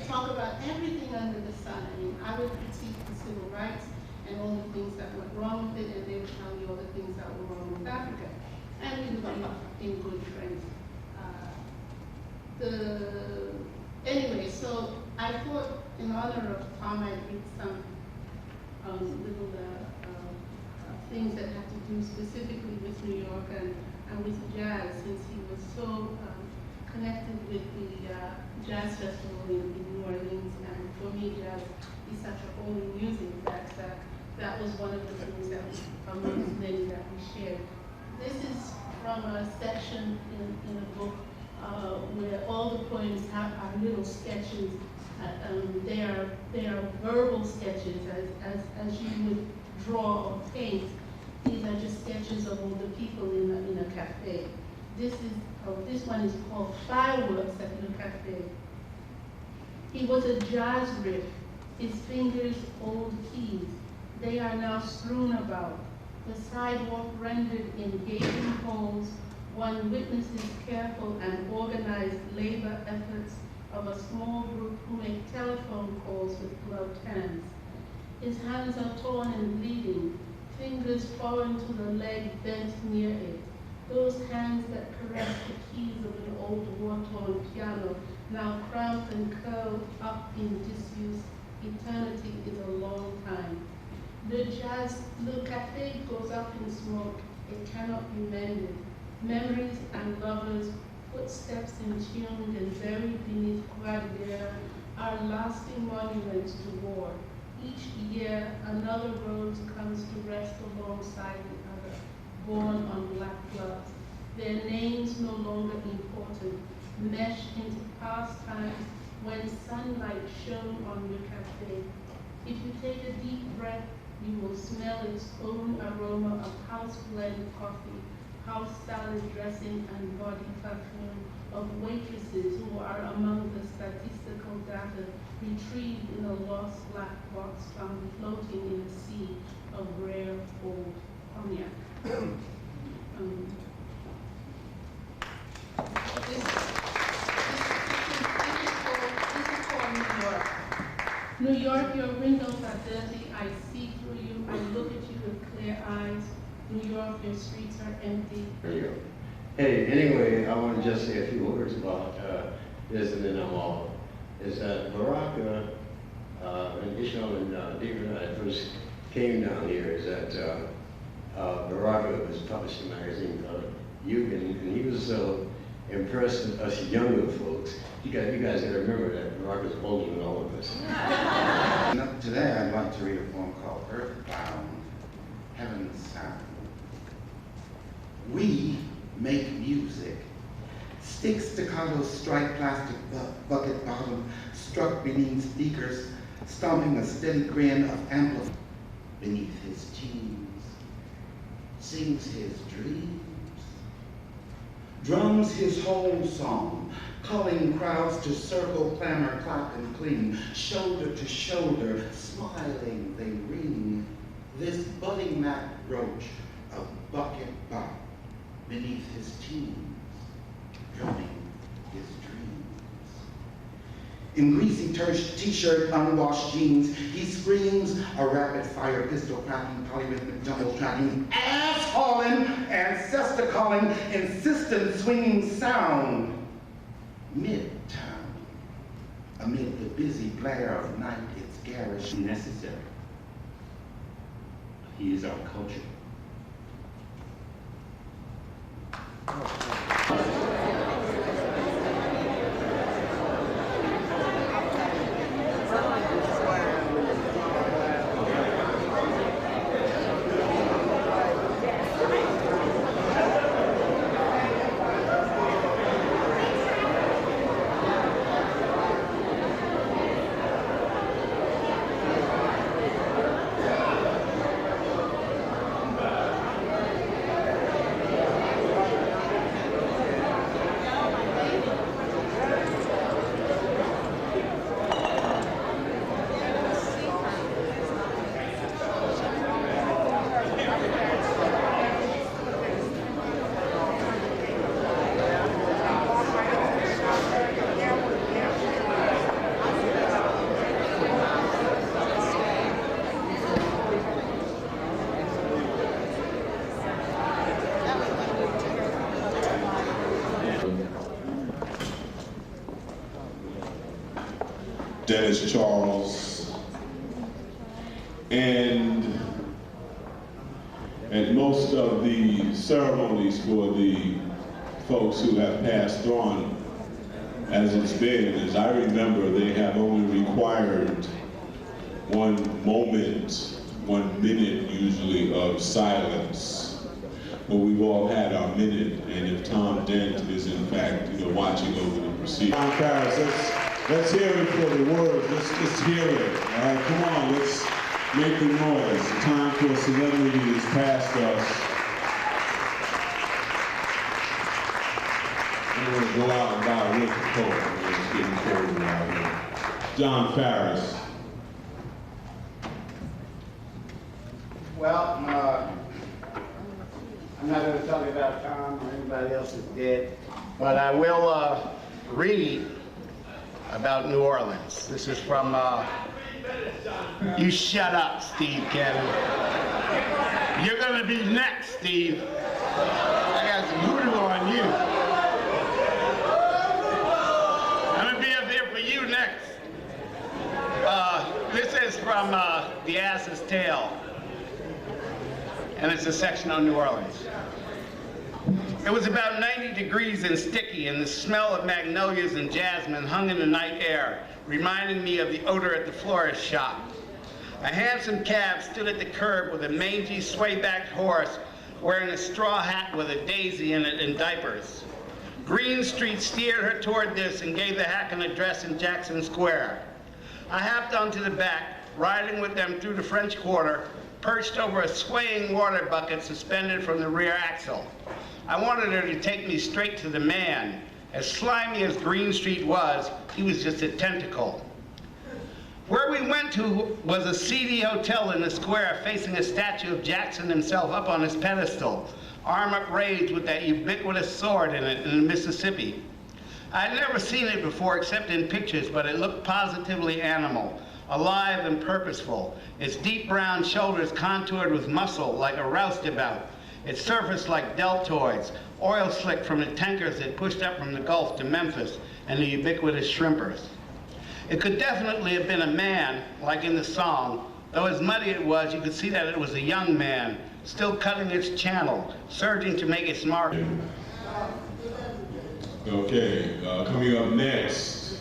Talk about everything under the sun. I mean, I would critique the civil rights and all the things that went wrong with it, and they would tell me all the things that were wrong with Africa. And we would be in good friends. Anyway, so I thought in honor of Tom, I'd read some little things that have to do specifically with New York and with jazz, since he was so connected with the jazz festival in New Orleans. And for me, jazz is such a holy music that that was one of the things that amongst many that we shared. This is from a section in a book where all the poems are little sketches. They are verbal sketches, as you would draw or paint. These are just sketches of all the people in a cafe. This one is called Fireworks at the Cafe. He was a jazz riff, his fingers old keys. They are now strewn about. The sidewalk rendered in gaping holes. One witnesses careful and organized labor efforts of a small group who make telephone calls with gloved hands. His hands are torn and bleeding, fingers foreign to the leg bent near it. Those hands that caress the keys of an old war-torn piano, now cramped and curled up in disuse. Eternity is a long time. The cafe goes up in smoke. It cannot be mended. Memories and lovers, footsteps entombed and buried beneath Guardiera, are lasting monuments to war. Each year, another rose comes to rest alongside the other, born on black gloves. Their names no longer important, meshed into past times when sunlight shone on your cafe. If you take a deep breath, you will smell its own aroma of house blend coffee, house salad dressing, and body perfume of waitresses who are among the statistical data retrieved in a lost black box found floating in a sea of rare old cognac. This is called New York. New York, your windows are dirty. I see through you. I look at you with clear eyes. New York, your streets are empty. There you go. Hey, anyway, I want to just say a few words about this, and then I'm off. Is that Baraka, and Ishmael and David and I first came down here, is that Baraka was publishing a magazine called Yugen, and he was so impressed with us younger folks. You guys got to remember that Baraka's older than all of us. Today I'd like to read a poem called Earthbound, Heaven's Sound. We make music. Stick staccato strike plastic bucket bottom struck beneath speakers, stomping a steady grin of amplifier beneath his jeans. Sings his dreams. Drums his whole song, calling crowds to circle, clamor, clap, and cling. Shoulder to shoulder, smiling they ring. This budding Mac Roach of bucket bop beneath his jeans, drumming his dreams. In greasy t-shirt, unwashed jeans, he screams a rapid-fire pistol cracking, polyrhythmic jumble tracking, ass hauling, ancestor calling, insistent swinging sound. Midtown, amid the busy blare of night, it's garish. Necessary. He is our culture. Dennis Charles, and at most of the ceremonies for the folks who have passed on, as it's been, as I remember, they have only required 1 moment, 1 minute usually of silence. But we've all had our minute, and if Tom Dent is in fact, watching over the proceedings. John Paris, let's hear it for the word. Let's just hear it. All right, come on, let's make the noise. The time for celebrity is past us. I'm going to go out and buy a winter coat. It's getting cold out here. John Paris. Well, I'm not going to talk about Tom or anybody else that's dead, but I will read about New Orleans. This is from, you shut up, Steve Cannon. You're going to be next, Steve. I got some voodoo on you. I'm going to be up here for you next. This is from The Ass's Tale, and it's a section on New Orleans. It was about 90 degrees and sticky, and the smell of magnolias and jasmine hung in the night air, reminding me of the odor at the florist shop. A handsome cab stood at the curb with a mangy, sway-backed horse wearing a straw hat with a daisy in it and diapers. Green Street steered her toward this and gave the hack an address in Jackson Square. I hopped onto the back, riding with them through the French Quarter, perched over a swaying water bucket suspended from the rear axle. I wanted her to take me straight to the man. As slimy as Green Street was, he was just a tentacle. Where we went to was a seedy hotel in the square facing a statue of Jackson himself up on his pedestal, arm upraised with that ubiquitous sword in it in the Mississippi. I'd never seen it before except in pictures, but it looked positively animal, alive and purposeful, its deep brown shoulders contoured with muscle like a roustabout, its surface like deltoids, oil slick from the tankers that pushed up from the Gulf to Memphis and the ubiquitous shrimpers. It could definitely have been a man, like in the song, though as muddy it was, you could see that it was a young man, still cutting its channel, surging to make its mark. Okay, coming up next,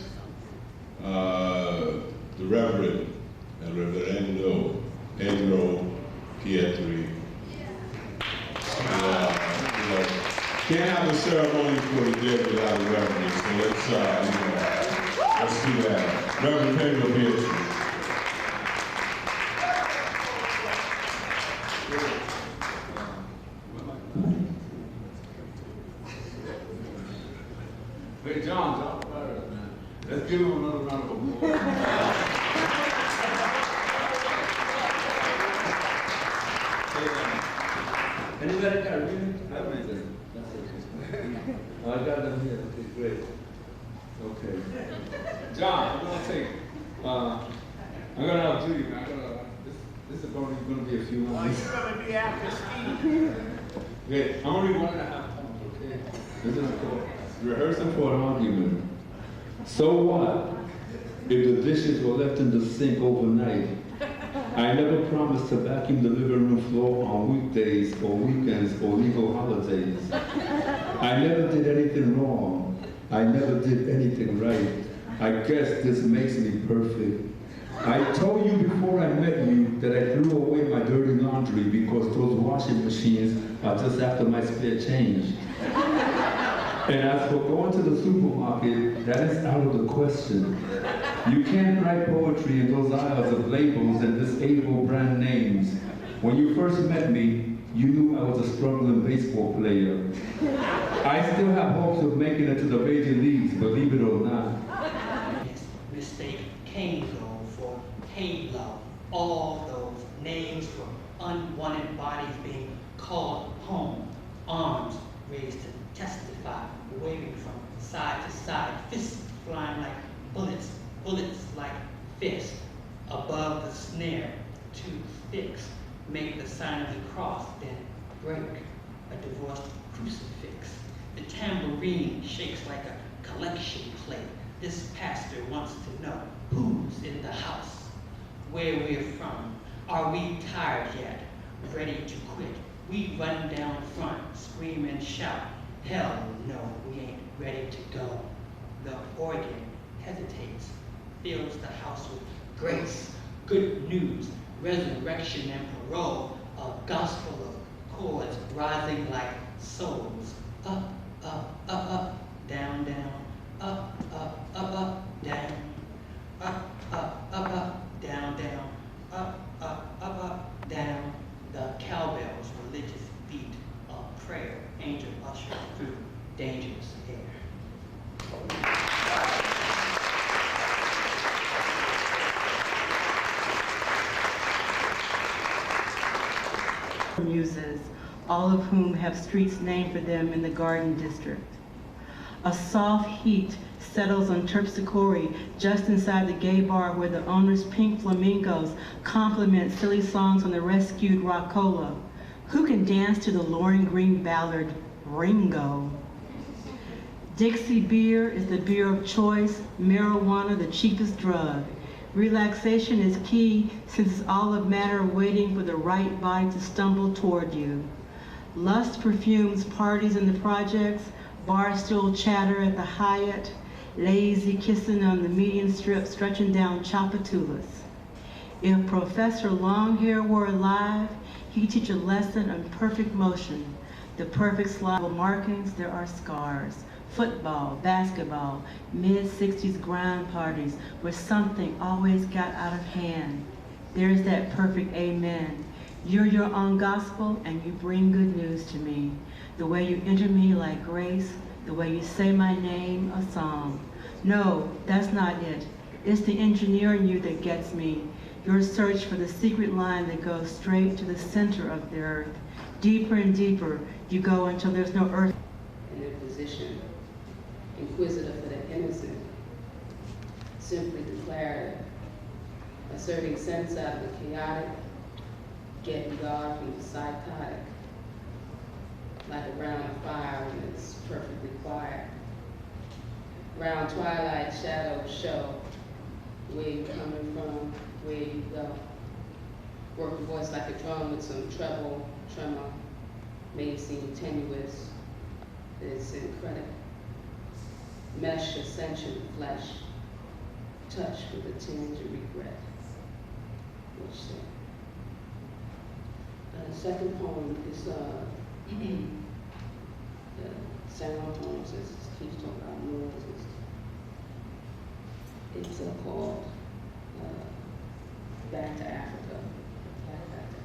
the Reverendo Pedro Pietri. Can't have a ceremony for the dead without a reverend, so let's do that. Reverend Pedro Pietri. Hey, John Paris, man. Let's give him another round of applause. Anybody got a reading? I read them. I got them here. Okay, great. Okay. John, I'm gonna take. I'm gonna outdo you, man. This is only gonna be a few months. You're gonna be after Steve. Okay, I'm only 1.5 pounds. Okay. This is cool. Rehearsing for an argument. So what if the dishes were left in the sink overnight? I never promised to vacuum the living room floor on weekdays or weekends or legal holidays. I never did anything wrong. I never did anything right. I guess this makes me perfect. I told you before I met you that I threw away my dirty laundry because those washing machines are just after my spare change. And as for going to the supermarket, that is out of the question. You can't write poetry in those aisles of labels and disable brand names. When you first met me, you knew I was a struggling baseball player. I still have hopes of making it to the major leagues, believe it or not. Mistake Kango for Halo. All those names for unwanted bodies being called home. Arms raised to testify, waving from side to side, fists flying like bullets, bullets like fists. Above the snare, 2 sticks make the sign of the cross, then break a divorced crucifix. The tambourine shakes like a collection plate, This pastor wants to know who's in the house, where we're from. Are we tired yet? Ready to quit? We run down front, scream and shout. Hell no, we ain't ready to go. The organ hesitates, fills the house with grace, good news, resurrection and parole, a gospel of chords rising like souls. Up, up, up, up, down, down, up, up, up, up, down, up, up, up, up, down, down, up, up, up, up, down. The cowbell's religious beat of prayer, angel ushered through dangerous air. Muses, all of whom have streets named for them in the Garden District. A soft heat settles on Terpsichore just inside the gay bar where the owner's pink flamingos compliment silly songs on the rescued Rockola. Who can dance to the Lauren Green ballad, Ringo? Dixie beer is the beer of choice, marijuana the cheapest drug. Relaxation is key since it's all a matter of waiting for the right body to stumble toward you. Lust perfumes parties in the projects, barstool chatter at the Hyatt, lazy kissing on the median strip stretching down Chapatulas. If Professor Longhair were alive, he'd teach a lesson on perfect motion. The perfect slide of markings, there are scars. Football, basketball, mid-60s grind parties where something always got out of hand. There's that perfect amen. You're your own gospel and you bring good news to me. The way you enter me like grace, the way you say my name, a song. No, that's not it. It's the engineer in you that gets me. Your search for the secret line that goes straight to the center of the earth. Deeper and deeper you go until there's no earth. In their position, inquisitor for the innocent, simply declared, asserting sense out of the chaotic, getting God from the psychotic, like around a fire when it's perfectly quiet. Round twilight shadows show where you're coming from, where you go. Work the voice like a drum with some treble, tremor, may seem tenuous, it's incredible. Mesh ascension flesh, touch with a tinge of regret. Which the second poem is the sound poems, as keeps talking about noises. It's called Back to Africa. Back to Africa.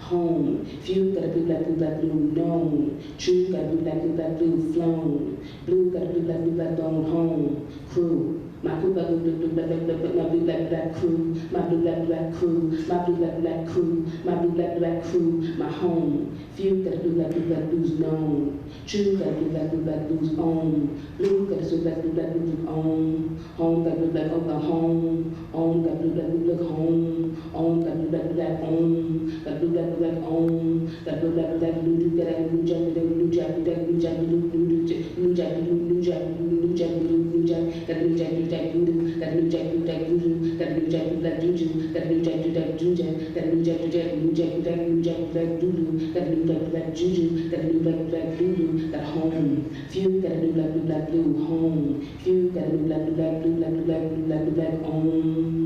Home, few gotta blue, black, blue, known. True, gotta blue, flown. Blue, gotta blue, black, bone, home. Crew. My crew, my blue, black crew. My blue, black crew. My blue, black crew. My blue, black crew. My home. Few gotta blue, black, blues, known. True, gotta blue, black, blues, own. Blue, gotta blue, black, blues, own. Home, gotta blue, black, home. Own, gotta blue, black, home. Own, gotta blue, black, own. Gotta blue, black, own. Gotta blue, black, blue, gotta blue, jack, blue, jack, blue, jack, blue, jack, blue, jack, blue, jack, blue, jack, blue, jack, gotta blue, jack, blue, jack, blue, gotta blue, jack, blue, jack, blue, gotta blue, jack, blue, black, blue, gotta blue, jack, blue, jack, blue, jack, gotta blue, jack, blue, jack, blue, jack, blue, jack, black, blue, gotta blue, black, black, juju, gotta blue, black, black, blue, gotta home. Few gotta blue, black, blue, home. Few gotta blue, black, black, home.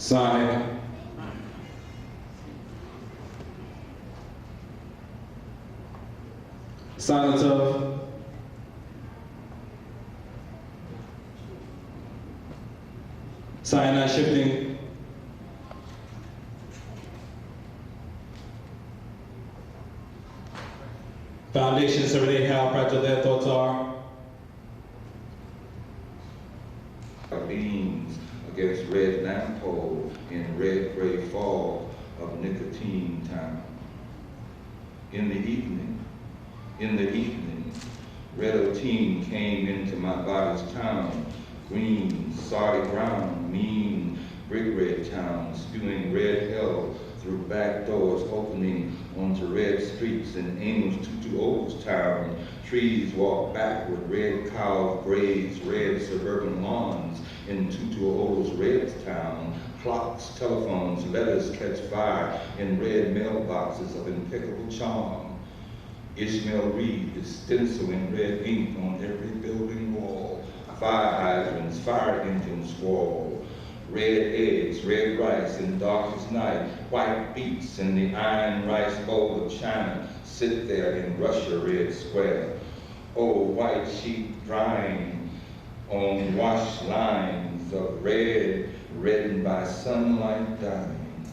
Sign. Silence of. Cyanide shifting. Foundation survey how practical their thoughts are. Beams against red lamppost in red gray fog of nicotine time. In the evening, red routine came into my body's town, green, soggy ground, mean, brick red town, spewing red hell through back doors opening onto red streets in Amos Tutu O's town. Trees walk backward, red cows graze red suburban lawns in Tutu O's red town. Clocks, telephones, letters catch fire in red mailboxes of impeccable charm. Ishmael Reed is stenciling red ink on every building wall. Fire hydrants, fire engines wall. Red eggs, red rice in darkest night. White beets in the iron rice bowl of China sit there in Russia red square. Oh, white sheep drying on washed lines of red, reddened by sunlight dying.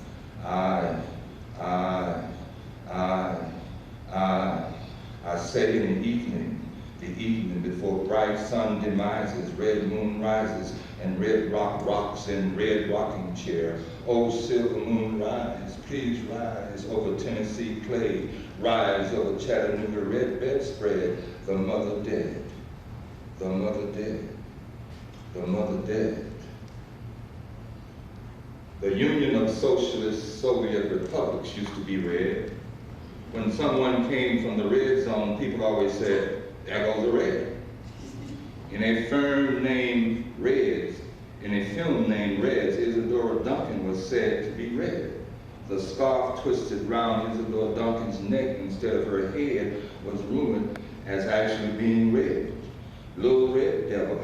I say in the evening before bright sun demises, red moon rises, and red rock rocks in red rocking chair. Oh, silver moon rise, please rise over Tennessee clay, rise over Chattanooga red bedspread, the mother dead, the mother dead, the mother dead. The Union of Socialist Soviet Republics used to be red. When someone came from the red zone, people always said, there goes the red. In a firm named Reds, in a film named Reds, Isadora Duncan was said to be red. The scarf twisted round Isadora Duncan's neck instead of her head was rumored as actually being red. Little Red Devil,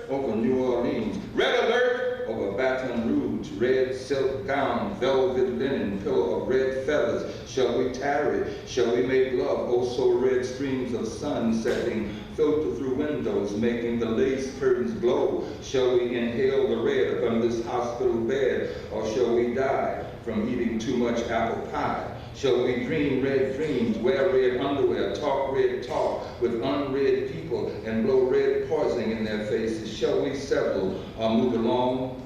over New Orleans. Red alert over Baton Rouge. Red silk gown, velvet linen, pillow of red feathers. Shall we tarry? Shall we make love? Oh, so red streams of sun setting filter through windows, making the lace curtains glow. Shall we inhale the red upon this hospital bed, or shall we die from eating too much apple pie? Shall we dream red dreams, wear red underwear, talk red talk with unread people, and blow red poison in their faces? Shall we settle or move along?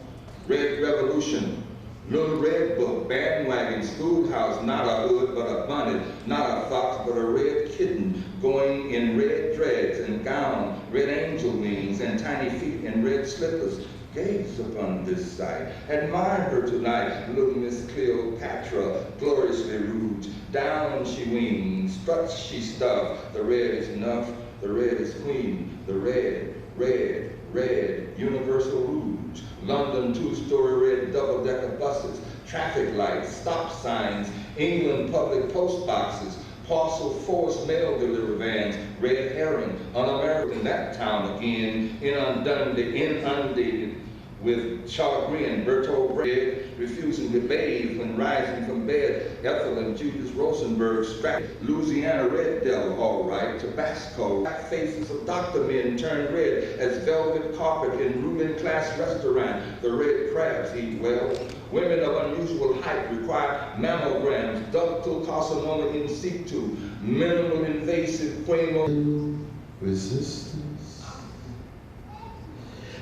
Red revolution, little red book, bandwagon, schoolhouse, not a hood but a bonnet, not a fox but a red kitten, going in red dreads and gown, red angel wings and tiny feet in red slippers. Gaze upon this sight, admire her tonight, little Miss Cleopatra, gloriously rouged. Down she wings, struts she stuffed, the red is enough, the red is queen, the red, red, red, universal rouge. London two-story red double-decker buses, traffic lights, stop signs, England public post boxes, parcel forced mail delivery vans, red herring, un-American that town again, inundated with chagrin, Bertolt Brecht refusing to bathe when rising from bed, Ethel and Judas Rosenberg strapped, Louisiana red devil, all right, Tabasco, black faces of doctor men turned red as velvet carpet in ruling class restaurant, the red crabs eat well. Women of unusual height require mammograms, ductal carcinoma in situ, minimal invasive quimo. Resistance.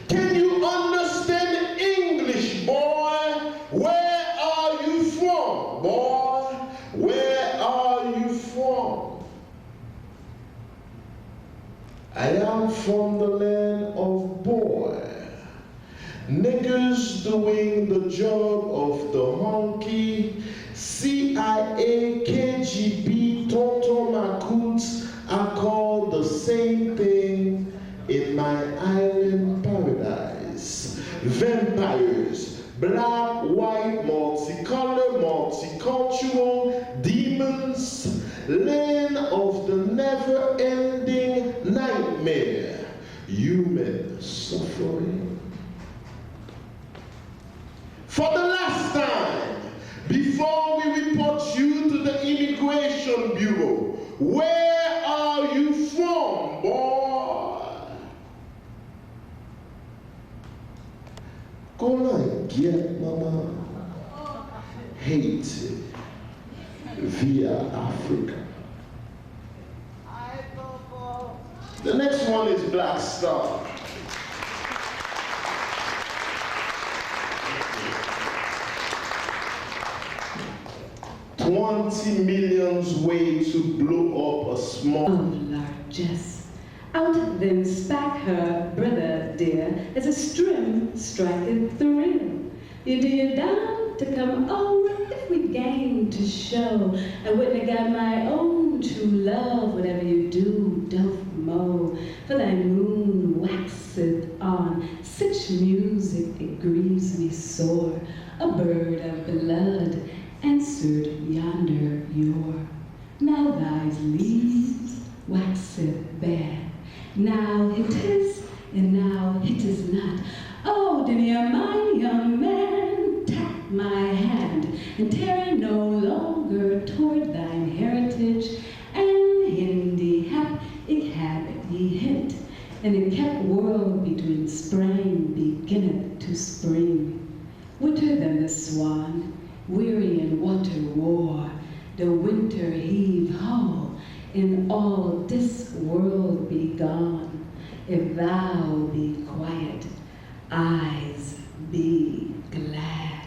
Can you understand English, boy? Where are you from, boy? Where are you from? I am from the land of boy. Niggas doing the job of the honky. CIA, KGB, Tonton Macoutes are called the same thing in my island paradise. Vampires, black, white, multicolored, multicultural, demons, land of the never-ending nightmare, human suffering. For the last bugle. Where are you from, boy? Gonna get mama Haiti via Africa. The next one is Black Star. $20 million's way to blow up a small. Oh, largesse. Out then spak her brother dear, as a strim striketh thrill. You do your down to come over if we gain to show. I wouldn't have got my own true love, whatever you do, doth mow. For thy moon waxeth on such music, it grieves me sore. A bird of blood answered yonder yore. Now thy leaves waxeth bare. Now it is, and now it is not. Oh, denier mine young man, tap my hand, and tarry no longer toward thine heritage. And Hindi hap, ik had ye hint, and it kept world between spring beginneth to spring. Winter than the swan, weary in water war, the winter heave ho, in all this world be gone. If thou be quiet, eyes be glad.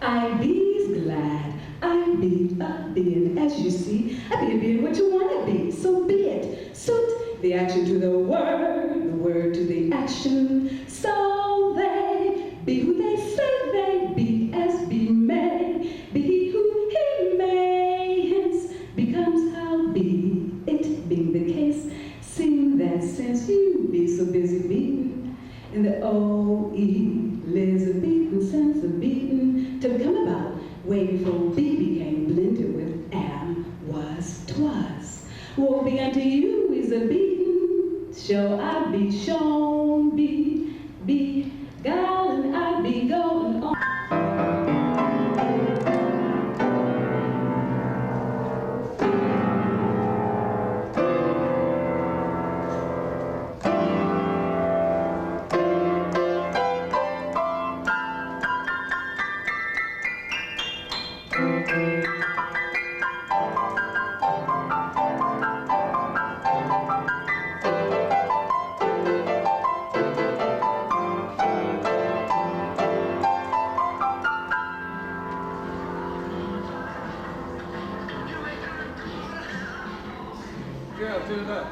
I be's glad, I be a being, as you see, I be a being what you want to be, so be it. Suit the action to the word to the action, so they be who they say they be, as be may, be who he may, hence becomes how be, it being the case, seeing that since you be so busy beating, in the O-E, Elizabethan sense of beating, to come about, way before B became blended with am, was, twas. Woe be unto you is a beaten, shall I be shown, be, gallant I be going on. Yeah, do that.